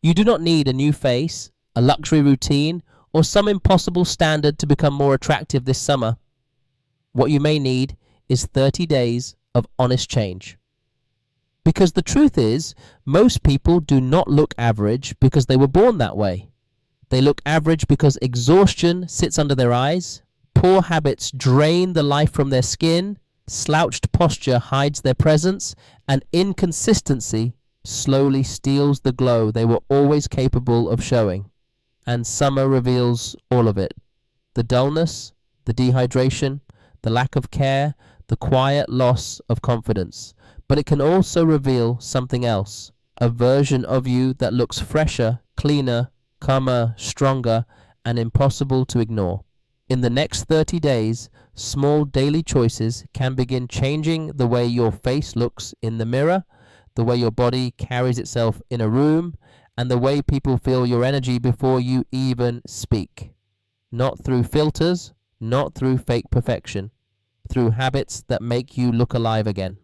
You do not need a new face, a luxury routine, or some impossible standard to become more attractive this summer. What you may need is 30 days of honest change. Because the truth is, most people do not look average because they were born that way. They look average because exhaustion sits under their eyes, poor habits drain the life from their skin, slouched posture hides their presence, and inconsistency slowly steals the glow they were always capable of showing. And summer reveals all of it. The dullness, the dehydration, the lack of care, the quiet loss of confidence. But it can also reveal something else, a version of you that looks fresher, cleaner, calmer, stronger, and impossible to ignore. In the next 30 days, small daily choices can begin changing the way your face looks in the mirror, the way your body carries itself in a room, and the way people feel your energy before you even speak. Not through filters, not through fake perfection, through habits that make you look alive again.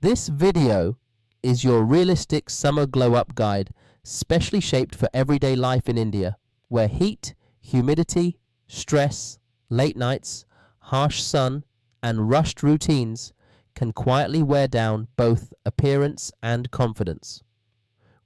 This video is your realistic summer glow-up guide, specially shaped for everyday life in India, where heat, humidity, stress, late nights, harsh sun, and rushed routines can quietly wear down both appearance and confidence.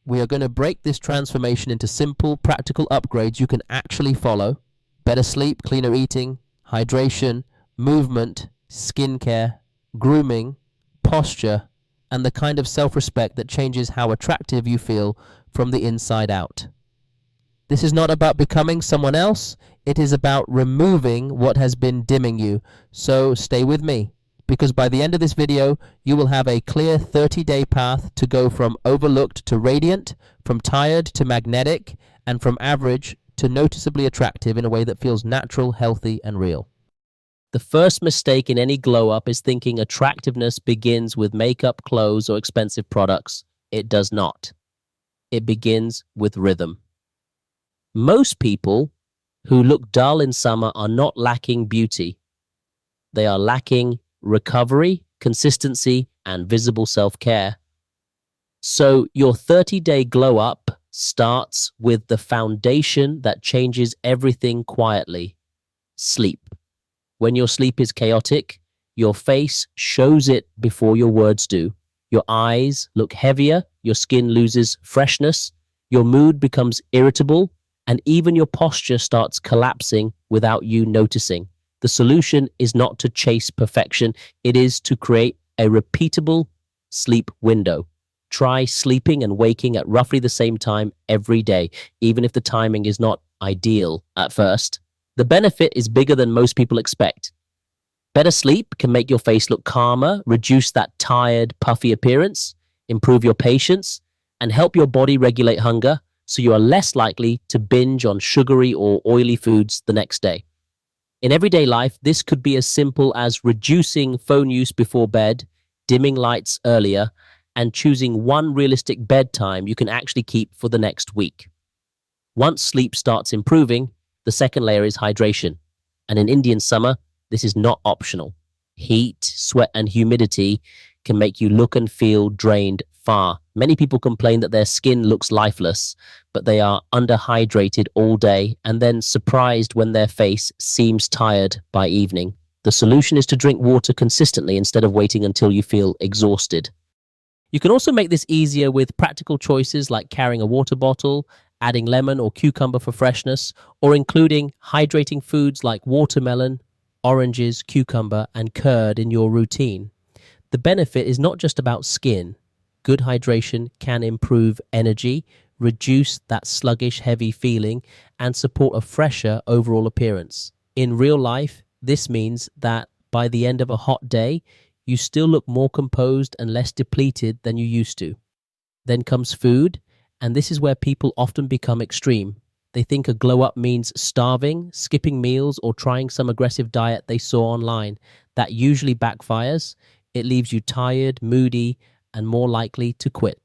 We are going to break this transformation into simple, practical upgrades you can actually follow. Better sleep, cleaner eating, hydration, movement, skincare, grooming, posture, and the kind of self-respect that changes how attractive you feel from the inside out. This is not about becoming someone else. It is about removing what has been dimming you. So stay with me, because by the end of this video, you will have a clear 30-day path to go from overlooked to radiant, from tired to magnetic, and from average to noticeably attractive in a way that feels natural, healthy, and real. The first mistake in any glow-up is thinking attractiveness begins with makeup, clothes, or expensive products. It does not. It begins with rhythm. Most people who look dull in summer are not lacking beauty. They are lacking recovery, consistency, and visible self-care. So your 30-day glow-up starts with the foundation that changes everything quietly: sleep. When your sleep is chaotic, your face shows it before your words do. Your eyes look heavier, your skin loses freshness, your mood becomes irritable, and even your posture starts collapsing without you noticing. The solution is not to chase perfection, it is to create a repeatable sleep window. Try sleeping and waking at roughly the same time every day, even if the timing is not ideal at first. The benefit is bigger than most people expect. Better sleep can make your face look calmer, reduce that tired, puffy appearance, improve your patience, and help your body regulate hunger, so you are less likely to binge on sugary or oily foods the next day. In everyday life, this could be as simple as reducing phone use before bed, dimming lights earlier, and choosing one realistic bedtime you can actually keep for the next week. Once sleep starts improving, the second layer is hydration. And in Indian summer, this is not optional. Heat, sweat, and humidity can make you look and feel drained far. Many people complain that their skin looks lifeless, but they are underhydrated all day and then surprised when their face seems tired by evening. The solution is to drink water consistently instead of waiting until you feel exhausted. You can also make this easier with practical choices like carrying a water bottle, adding lemon or cucumber for freshness, or including hydrating foods like watermelon, oranges, cucumber, and curd in your routine. The benefit is not just about skin. Good hydration can improve energy, reduce that sluggish, heavy feeling, and support a fresher overall appearance. In real life, this means that by the end of a hot day, you still look more composed and less depleted than you used to. Then comes food, and this is where people often become extreme. They think a glow-up means starving, skipping meals, or trying some aggressive diet they saw online. That usually backfires. It leaves you tired, moody, and more likely to quit.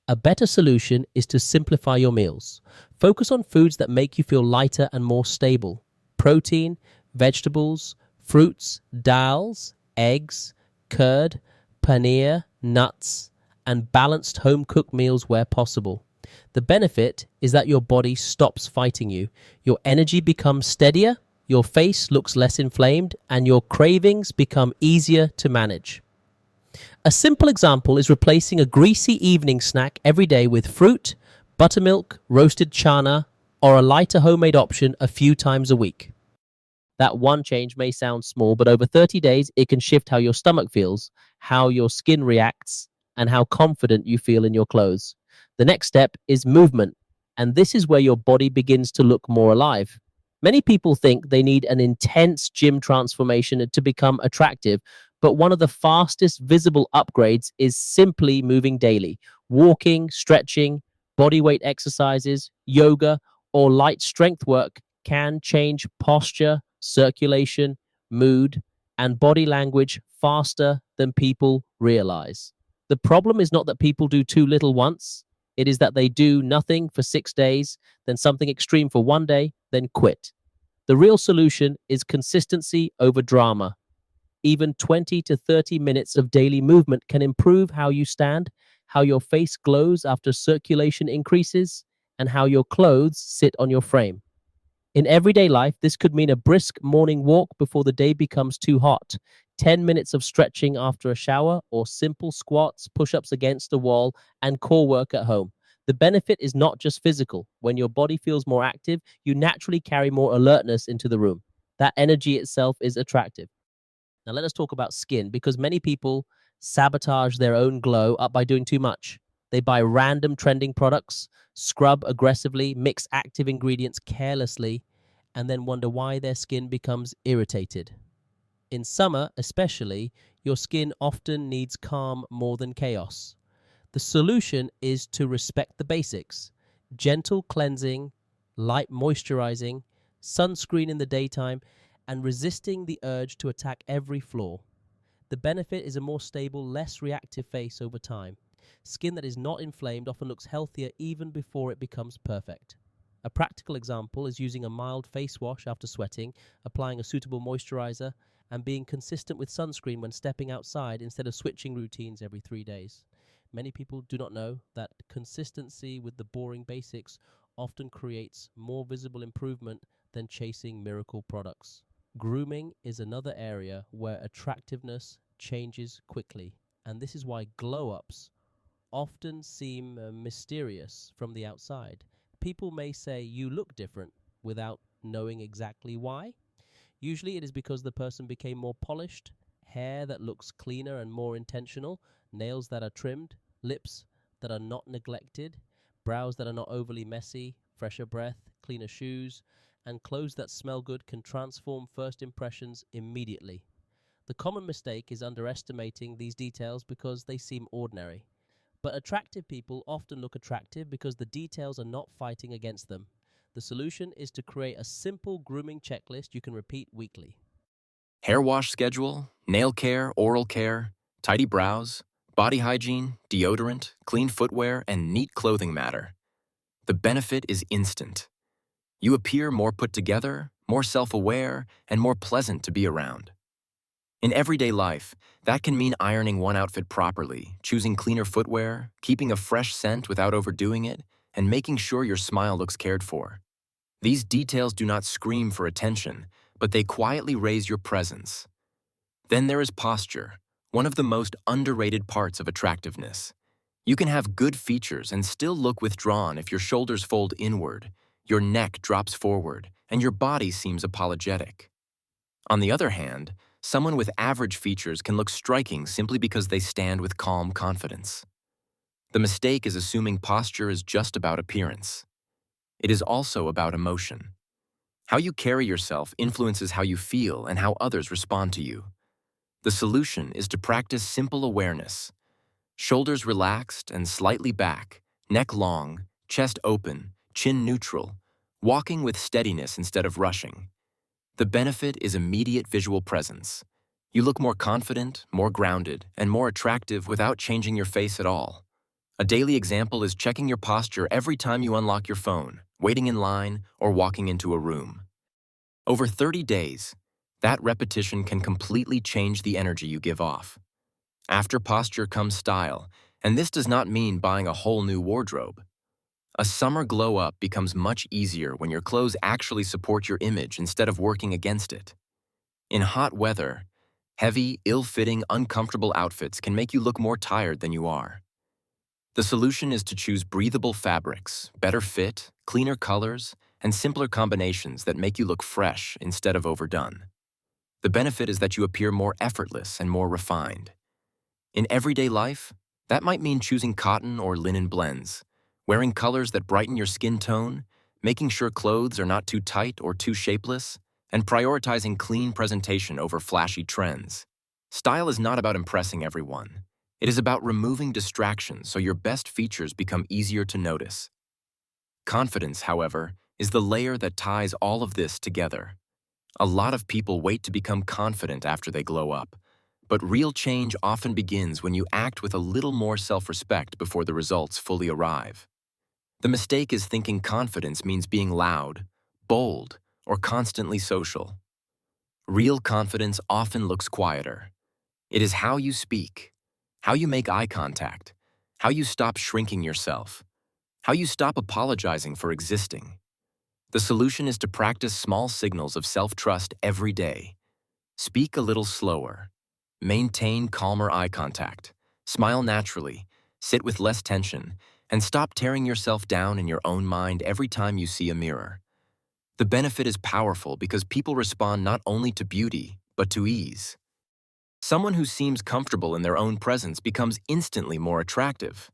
A better solution is to simplify your meals. Focus on foods that make you feel lighter and more stable. Protein, vegetables, fruits, dals, eggs, curd, paneer, nuts, and balanced home-cooked meals where possible. The benefit is that your body stops fighting you. Your energy becomes steadier, your face looks less inflamed, and your cravings become easier to manage. A simple example is replacing a greasy evening snack every day with fruit, buttermilk, roasted chana, or a lighter homemade option a few times a week. That one change may sound small, but over 30 days, it can shift how your stomach feels, how your skin reacts, and how confident you feel in your clothes. The next step is movement, and this is where your body begins to look more alive. Many people think they need an intense gym transformation to become attractive, but one of the fastest visible upgrades is simply moving daily. Walking, stretching, body weight exercises, yoga, or light strength work can change posture, circulation, mood, and body language faster than people realize. The problem is not that people do too little once, it is that they do nothing for 6 days, then something extreme for one day, then quit. The real solution is consistency over drama. Even 20 to 30 minutes of daily movement can improve how you stand, how your face glows after circulation increases, and how your clothes sit on your frame. In everyday life, this could mean a brisk morning walk before the day becomes too hot, 10 minutes of stretching after a shower, or simple squats, push ups against a wall, and core work at home. The benefit is not just physical. When your body feels more active, you naturally carry more alertness into the room. That energy itself is attractive. Now, let us talk about skin because many people sabotage their own glow up by doing too much. They buy random trending products, scrub aggressively, mix active ingredients carelessly, and then wonder why their skin becomes irritated. In summer, especially, your skin often needs calm more than chaos. The solution is to respect the basics: gentle cleansing, light moisturizing, sunscreen in the daytime, and resisting the urge to attack every flaw. The benefit is a more stable, less reactive face over time. Skin that is not inflamed often looks healthier even before it becomes perfect. A practical example is using a mild face wash after sweating, applying a suitable moisturizer, and being consistent with sunscreen when stepping outside instead of switching routines every 3 days. Many people do not know that consistency with the boring basics often creates more visible improvement than chasing miracle products. Grooming is another area where attractiveness changes quickly, and this is why glow ups often seem mysterious from the outside. People may say you look different without knowing exactly why. Usually it is because the person became more polished, hair that looks cleaner and more intentional, nails that are trimmed, lips that are not neglected, brows that are not overly messy, fresher breath, cleaner shoes, and clothes that smell good can transform first impressions immediately. The common mistake is underestimating these details because they seem ordinary. But attractive people often look attractive because the details are not fighting against them. The solution is to create a simple grooming checklist you can repeat weekly. Hair wash schedule, nail care, oral care, tidy brows, body hygiene, deodorant, clean footwear, and neat clothing matter. The benefit is instant. You appear more put together, more self-aware, and more pleasant to be around. In everyday life, that can mean ironing one outfit properly, choosing cleaner footwear, keeping a fresh scent without overdoing it, and making sure your smile looks cared for. These details do not scream for attention, but they quietly raise your presence. Then there is posture, one of the most underrated parts of attractiveness. You can have good features and still look withdrawn if your shoulders fold inward, your neck drops forward, and your body seems apologetic. On the other hand, someone with average features can look striking simply because they stand with calm confidence. The mistake is assuming posture is just about appearance. It is also about emotion. How you carry yourself influences how you feel and how others respond to you. The solution is to practice simple awareness. Shoulders relaxed and slightly back, neck long, chest open, chin neutral, walking with steadiness instead of rushing. The benefit is immediate visual presence. You look more confident, more grounded, and more attractive without changing your face at all. A daily example is checking your posture every time you unlock your phone, waiting in line, or walking into a room. Over 30 days, that repetition can completely change the energy you give off. After posture comes style, and this does not mean buying a whole new wardrobe. A summer glow up becomes much easier when your clothes actually support your image instead of working against it. In hot weather, heavy, ill-fitting, uncomfortable outfits can make you look more tired than you are. The solution is to choose breathable fabrics, better fit, cleaner colors, and simpler combinations that make you look fresh instead of overdone. The benefit is that you appear more effortless and more refined. In everyday life, that might mean choosing cotton or linen blends, wearing colors that brighten your skin tone, making sure clothes are not too tight or too shapeless, and prioritizing clean presentation over flashy trends. Style is not about impressing everyone. It is about removing distractions so your best features become easier to notice. Confidence, however, is the layer that ties all of this together. A lot of people wait to become confident after they glow up, but real change often begins when you act with a little more self-respect before the results fully arrive. The mistake is thinking confidence means being loud, bold, or constantly social. Real confidence often looks quieter. It is how you speak, how you make eye contact, how you stop shrinking yourself, how you stop apologizing for existing. The solution is to practice small signals of self-trust every day. Speak a little slower. Maintain calmer eye contact. Smile naturally. Sit with less tension. And stop tearing yourself down in your own mind every time you see a mirror. The benefit is powerful because people respond not only to beauty, but to ease. Someone who seems comfortable in their own presence becomes instantly more attractive.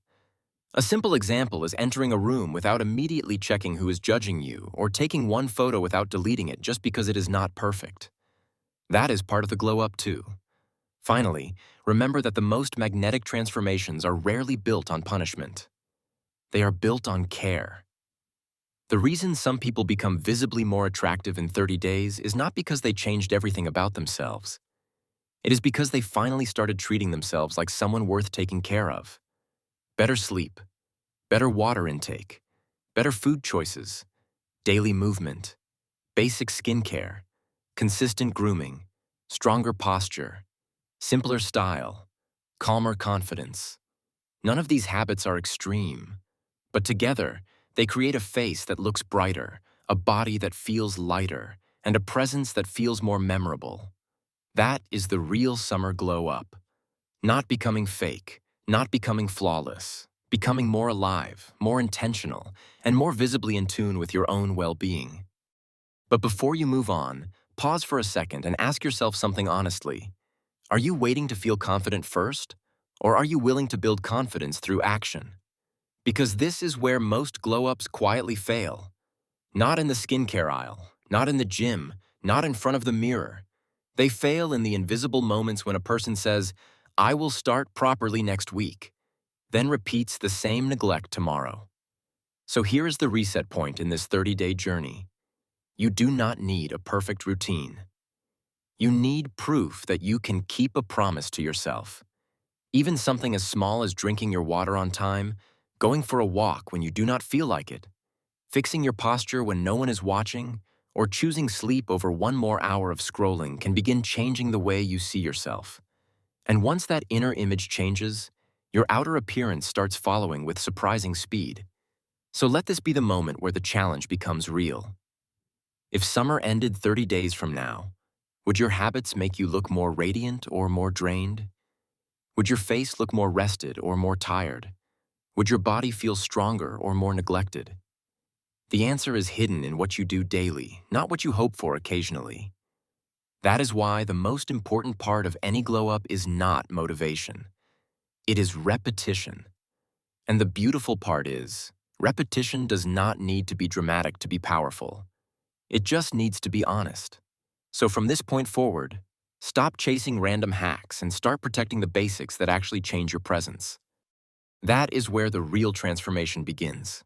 A simple example is entering a room without immediately checking who is judging you or taking one photo without deleting it just because it is not perfect. That is part of the glow up too. Finally, remember that the most magnetic transformations are rarely built on punishment. They are built on care. The reason some people become visibly more attractive in 30 days is not because they changed everything about themselves. It is because they finally started treating themselves like someone worth taking care of. Better sleep, better water intake, better food choices, daily movement, basic skincare, consistent grooming, stronger posture, simpler style, calmer confidence. None of these habits are extreme, but together, they create a face that looks brighter, a body that feels lighter, and a presence that feels more memorable. That is the real summer glow up. Not becoming fake, not becoming flawless, becoming more alive, more intentional, and more visibly in tune with your own well-being. But before you move on, pause for a second and ask yourself something honestly. Are you waiting to feel confident first, or are you willing to build confidence through action? Because this is where most glow-ups quietly fail. Not in the skincare aisle, not in the gym, not in front of the mirror. They fail in the invisible moments when a person says, "I will start properly next week," then repeats the same neglect tomorrow. So here is the reset point in this 30-day journey. You do not need a perfect routine. You need proof that you can keep a promise to yourself. Even something as small as drinking your water on time, going for a walk when you do not feel like it, fixing your posture when no one is watching, or choosing sleep over one more hour of scrolling can begin changing the way you see yourself. And once that inner image changes, your outer appearance starts following with surprising speed. So let this be the moment where the challenge becomes real. If summer ended 30 days from now, would your habits make you look more radiant or more drained? Would your face look more rested or more tired? Would your body feel stronger or more neglected? The answer is hidden in what you do daily, not what you hope for occasionally. That is why the most important part of any glow-up is not motivation. It is repetition. And the beautiful part is, repetition does not need to be dramatic to be powerful. It just needs to be honest. So from this point forward, stop chasing random hacks and start protecting the basics that actually change your presence. That is where the real transformation begins.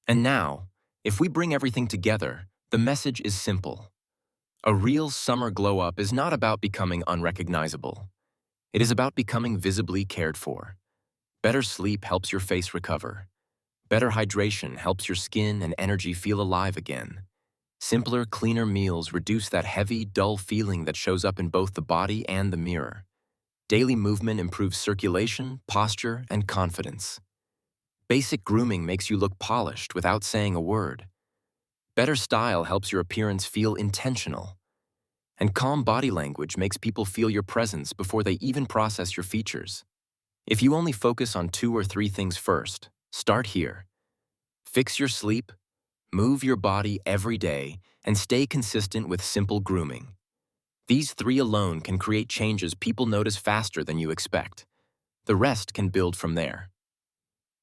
And now, if we bring everything together, the message is simple. A real summer glow-up is not about becoming unrecognizable. It is about becoming visibly cared for. Better sleep helps your face recover. Better hydration helps your skin and energy feel alive again. Simpler, cleaner meals reduce that heavy, dull feeling that shows up in both the body and the mirror. Daily movement improves circulation, posture, and confidence. Basic grooming makes you look polished without saying a word. Better style helps your appearance feel intentional. And calm body language makes people feel your presence before they even process your features. If you only focus on 2 or 3 things first, start here. Fix your sleep, move your body every day, and stay consistent with simple grooming. These 3 alone can create changes people notice faster than you expect. The rest can build from there.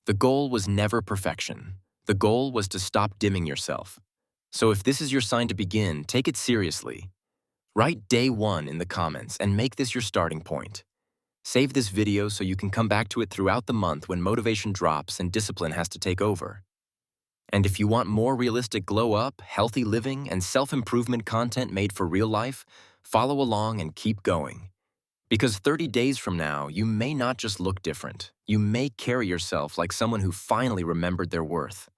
The goal was never perfection. The goal was to stop dimming yourself. So if this is your sign to begin, take it seriously. Write day 1 in the comments and make this your starting point. Save this video so you can come back to it throughout the month when motivation drops and discipline has to take over. And if you want more realistic glow up, healthy living, and self-improvement content made for real life, follow along and keep going. Because 30 days from now, you may not just look different. You may carry yourself like someone who finally remembered their worth.